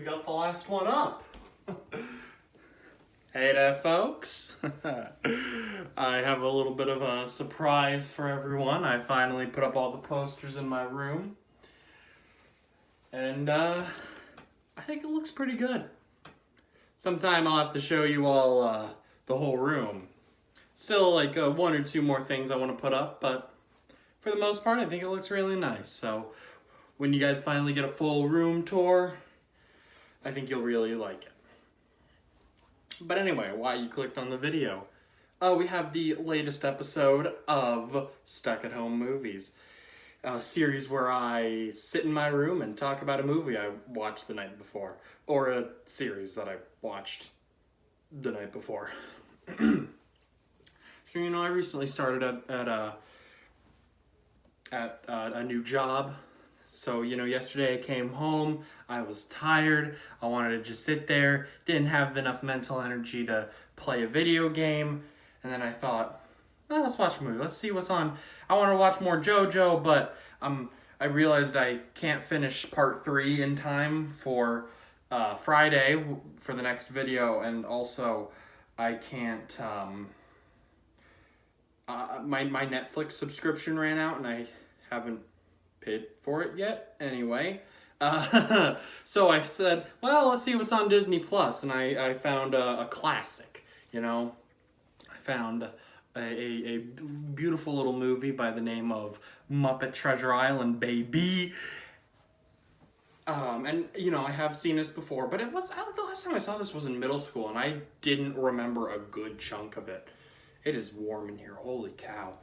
got the last one up. Hey there, folks. I have a little bit of a surprise for everyone. I finally put up all the posters in my room. And I think it looks pretty good. Sometime I'll have to show you all the whole room. Still like one or two more things I want to put up, but for the most part I think it looks really nice. So when you guys finally get a full room tour, I think you'll really like it. But anyway, why you clicked on the video? We have the latest episode of Stuck at Home Movies. A series where I sit in my room and talk about a movie I watched the night before. Or a series that I watched the night before. So, you know, I recently started at a new job. So, you know, yesterday I came home, I was tired, I wanted to just sit there, didn't have enough mental energy to play a video game, and then I thought, oh, let's watch a movie, let's see what's on. I want to watch more JoJo, but I realized I can't finish part 3 in time for Friday for the next video, and also I can't, my Netflix subscription ran out and I haven't paid for it yet anyway. So I said, well, let's see what's on Disney Plus, and I found a classic, you know. I found a beautiful little movie by the name of Muppet Treasure Island, baby. And you know, I have seen this before, but the last time I saw this was in middle school, and I didn't remember a good chunk of it. It is warm in here, holy cow.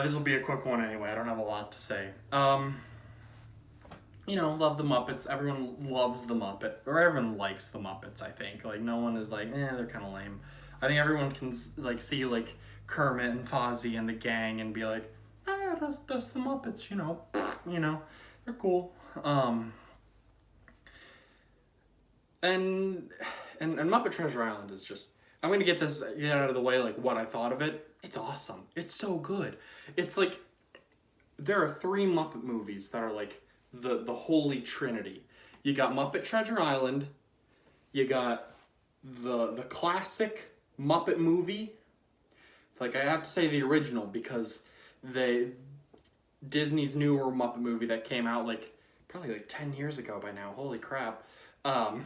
This will be a quick one anyway. I don't have a lot to say. You know, love the Muppets. Everyone loves the Muppet, or everyone likes the Muppets. I think like no one is like, they're kind of lame. I think everyone can like see like Kermit and Fozzie and the gang and be like, yeah, that's the Muppets. You know, they're cool. And Muppet Treasure Island is just. I'm gonna get out of the way, like what I thought of it. It's awesome. It's so good. It's like there are 3 Muppet movies that are like the holy trinity. You got Muppet Treasure Island. You got the classic Muppet movie. Like I have to say the original because Disney's newer Muppet movie that came out like probably like 10 years ago by now. Holy crap. Did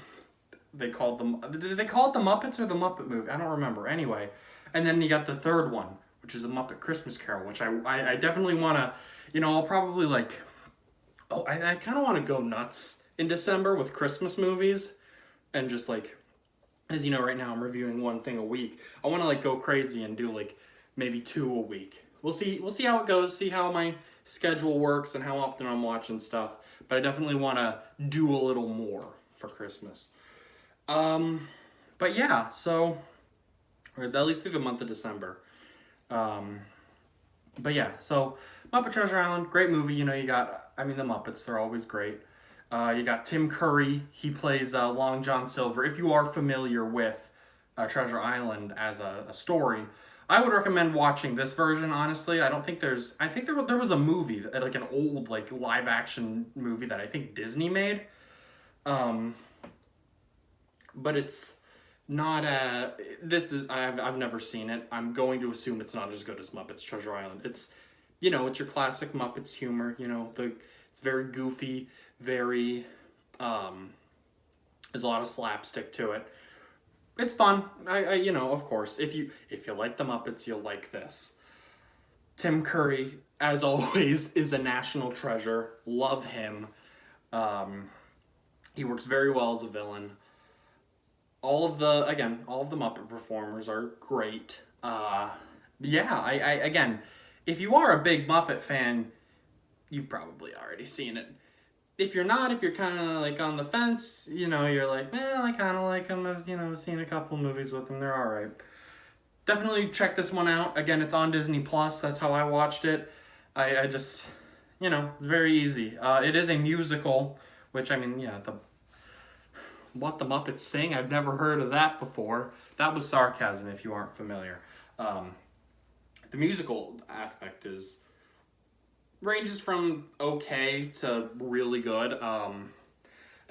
they call it the Muppets or the Muppet movie? I don't remember. Anyway, and then you got the third one, which is a Muppet Christmas Carol, which I definitely want to, you know, I'll probably like, I kind of want to go nuts in December with Christmas movies, and just like, as you know, right now I'm reviewing one thing a week. I want to like go crazy and do like maybe 2 a week. We'll see how it goes, see how my schedule works and how often I'm watching stuff, but I definitely want to do a little more for Christmas. But yeah, so, or at least through the month of December. But yeah, so Muppet Treasure Island, great movie. You know, you got, the Muppets, they're always great. You got Tim Curry, he plays Long John Silver. If you are familiar with Treasure Island as a story, I would recommend watching this version, honestly. I think there was a movie, like an old, like, live action movie that I think Disney made. But it's not I've never seen it. I'm going to assume it's not as good as Muppets Treasure Island. It's, you know, it's your classic Muppets humor, you know, it's very goofy, very, there's a lot of slapstick to it. It's fun. I you know, of course, if you like the Muppets, you'll like this. Tim Curry, as always, is a national treasure. Love him. He works very well as a villain. All of the Muppet performers are great. Again, if you are a big Muppet fan, you've probably already seen it. If you're not, if you're kind of like on the fence, you know, you're like, I kind of like them. I've seen a couple movies with them. They're all right. Definitely check this one out. Again, it's on Disney Plus. That's how I watched it. I just, you know, it's very easy. It is a musical, which, What the Muppets Sing? I've never heard of that before. That was sarcasm if you aren't familiar. The musical aspect ranges from okay to really good.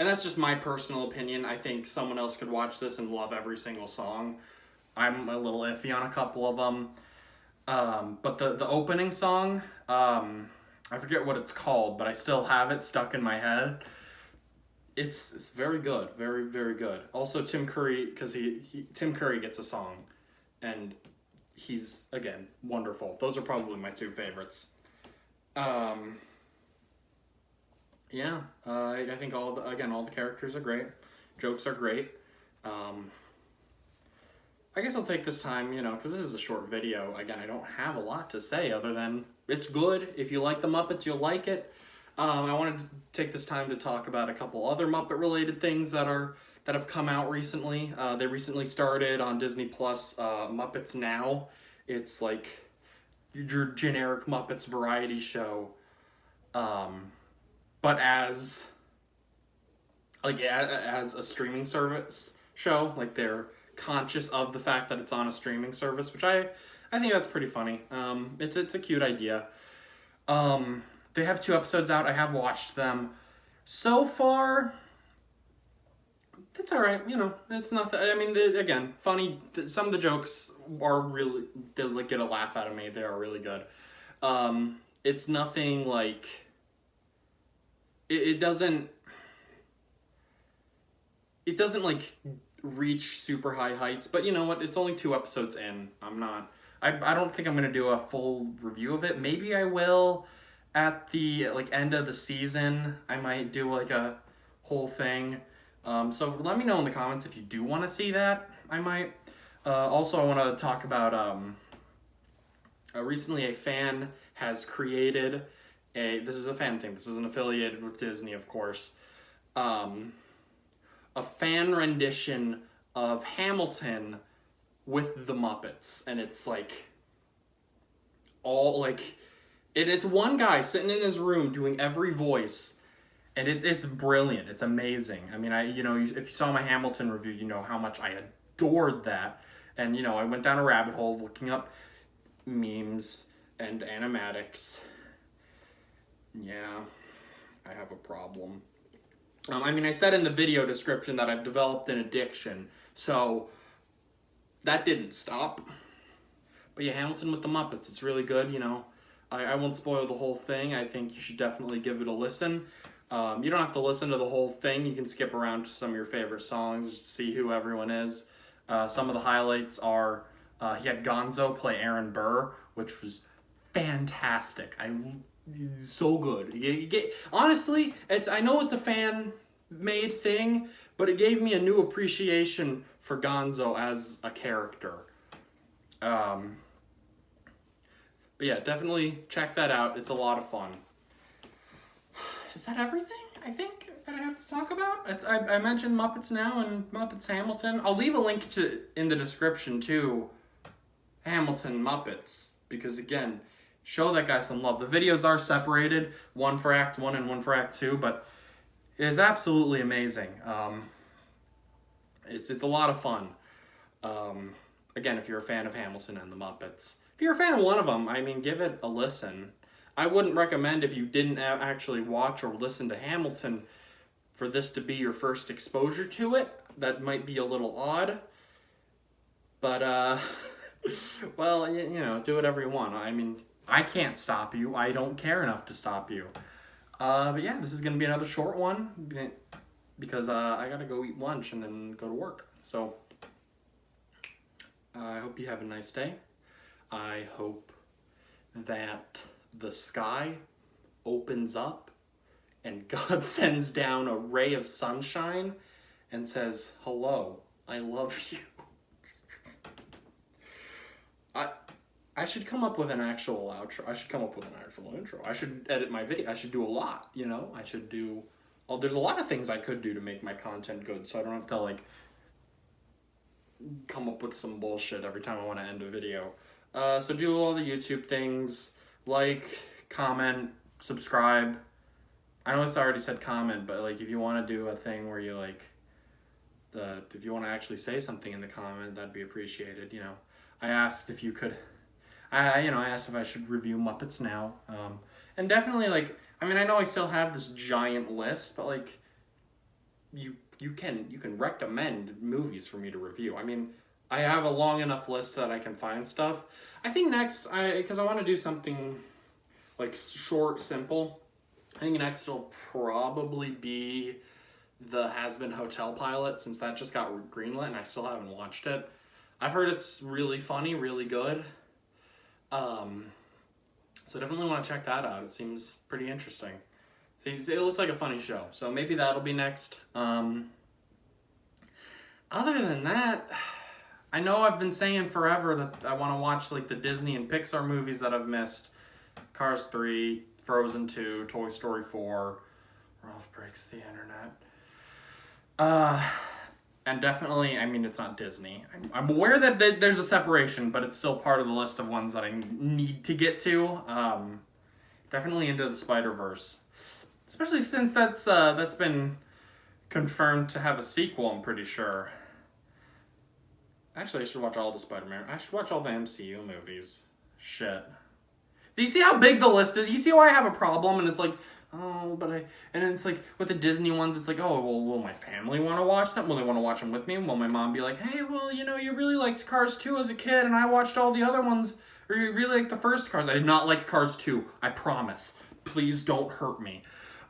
And that's just my personal opinion. I think someone else could watch this and love every single song. I'm a little iffy on a couple of them. But the opening song, I forget what it's called, but I still have it stuck in my head. It's very good, very, very good. Also, Tim Curry, because Tim Curry gets a song, and he's, again, wonderful. Those are probably my two favorites. Yeah, I think all the characters are great. Jokes are great. I guess I'll take this time, because this is a short video. Again, I don't have a lot to say other than it's good. If you like the Muppets, you'll like it. I wanted to take this time to talk about a couple other Muppet-related things that have come out recently. They recently started on Disney Plus, Muppets Now. It's like your generic Muppets variety show, but as a streaming service show. Like, they're conscious of the fact that it's on a streaming service, which I think that's pretty funny. It's a cute idea. They have 2 episodes out. I have watched them. So far, it's alright, it's nothing. I mean, again, funny. Some of the jokes are really, they get a laugh out of me. They are really good. It's nothing like, it doesn't like reach super high heights, but you know what? It's only 2 episodes in. I don't think I'm going to do a full review of it. Maybe I will at the end of the season. I might do a whole thing. So let me know in the comments if you do want to see that. I might. Also, I want to talk about recently a fan has created this is a fan thing. This isn't affiliated with Disney, of course. A fan rendition of Hamilton with the Muppets, and it's it's one guy sitting in his room doing every voice, and it's brilliant. It's amazing. I mean, if you saw my Hamilton review, you know how much I adored that, and I went down a rabbit hole looking up memes and animatics. Yeah, I have a problem. I said in the video description that I've developed an addiction, so that didn't stop. But yeah, Hamilton with the Muppets, it's really good, I won't spoil the whole thing. I think you should definitely give it a listen. You don't have to listen to the whole thing. You can skip around to some of your favorite songs just to see who everyone is. Some of the highlights are, he had Gonzo play Aaron Burr, which was fantastic. So good. Honestly, I know it's a fan-made thing, but it gave me a new appreciation for Gonzo as a character. But yeah, definitely check that out. It's a lot of fun. Is that everything, I think, that I have to talk about? I mentioned Muppets Now and Muppets Hamilton. I'll leave a link in the description to Hamilton Muppets, because again, show that guy some love. The videos are separated, one for Act 1 and one for Act 2, but it is absolutely amazing. It's a lot of fun. Again, if you're a fan of Hamilton and the Muppets. If you're a fan of one of them, give it a listen. I wouldn't recommend, if you didn't actually watch or listen to Hamilton, for this to be your first exposure to it. That might be a little odd. But, well, do whatever you want. I can't stop you. I don't care enough to stop you. But yeah, this is going to be another short one because I got to go eat lunch and then go to work. So I hope you have a nice day. I hope that the sky opens up and God sends down a ray of sunshine and says, "Hello, I love you." I should come up with an actual outro. I should come up with an actual intro. I should edit my video. I should do a lot, I should do... Oh, there's a lot of things I could do to make my content good, so I don't have to, come up with some bullshit every time I want to end a video. So do all the YouTube things. Comment, subscribe. I know it's already said comment, but, if you want to do a thing where you, if you want to actually say something in the comment, that'd be appreciated, I asked if you could... I asked if I should review Muppets Now. And definitely, I know I still have this giant list, but, you can recommend movies for me to review. I mean, I have a long enough list that I can find stuff. I think next, because I want to do something like short, simple. I think next will probably be the Has Been Hotel pilot, since that just got greenlit and I still haven't watched it. I've heard it's really funny, really good. So definitely want to check that out. It seems pretty interesting. It looks like a funny show, so maybe that'll be next. Other than that, I know I've been saying forever that I want to watch like the Disney and Pixar movies that I've missed. Cars 3, Frozen 2, Toy Story 4. Ralph Breaks the Internet. And definitely, I mean, it's not Disney. I'm aware that there's a separation, but it's still part of the list of ones that I need to get to. Definitely Into the Spider-Verse. Especially since that's been confirmed to have a sequel, I'm pretty sure. Actually, I should watch all the Spider-Man. I should watch all the MCU movies. Shit. Do you see how big the list is? You see why I have a problem? And it's like, oh, and it's like, with the Disney ones, it's like, oh, well, will my family want to watch them? Will they want to watch them with me? Will my mom be like, hey, well, you know, you really liked Cars 2 as a kid, and I watched all the other ones, or you really liked the first Cars. I did not like Cars 2, I promise. Please don't hurt me.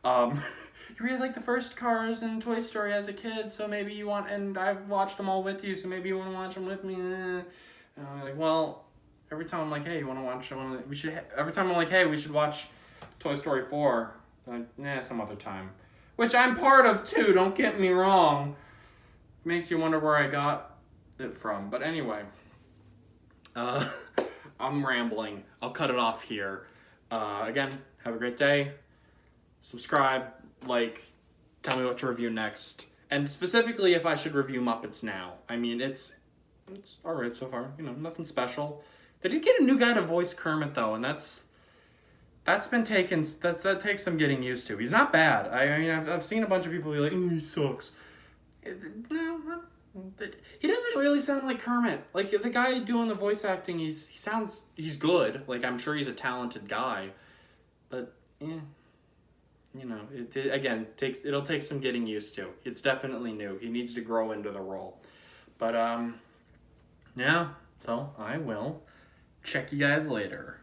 You really like the first Cars and Toy Story as a kid, so maybe you want, and I've watched them all with you, so maybe you want to watch them with me. And I'm like, well, every time I'm like, hey, you want to watch them? Every time I'm like, hey, we should watch Toy Story 4. I'm like, some other time. Which I'm part of too, don't get me wrong. Makes you wonder where I got it from. But anyway, I'm rambling. I'll cut it off here. Again, have a great day. Subscribe, like, tell me what to review next. And specifically if I should review Muppets now. I mean, it's alright so far. You know, nothing special. They did get a new guy to voice Kermit though, and that takes some getting used to. He's not bad. I mean, I've seen a bunch of people be like, he sucks. No, he doesn't really sound like Kermit. Like, the guy doing the voice acting, he's good. Like, I'm sure he's a talented guy. But, you know, it'll take some getting used to. It's definitely new. He needs to grow into the role. But, yeah, so I will check you guys later.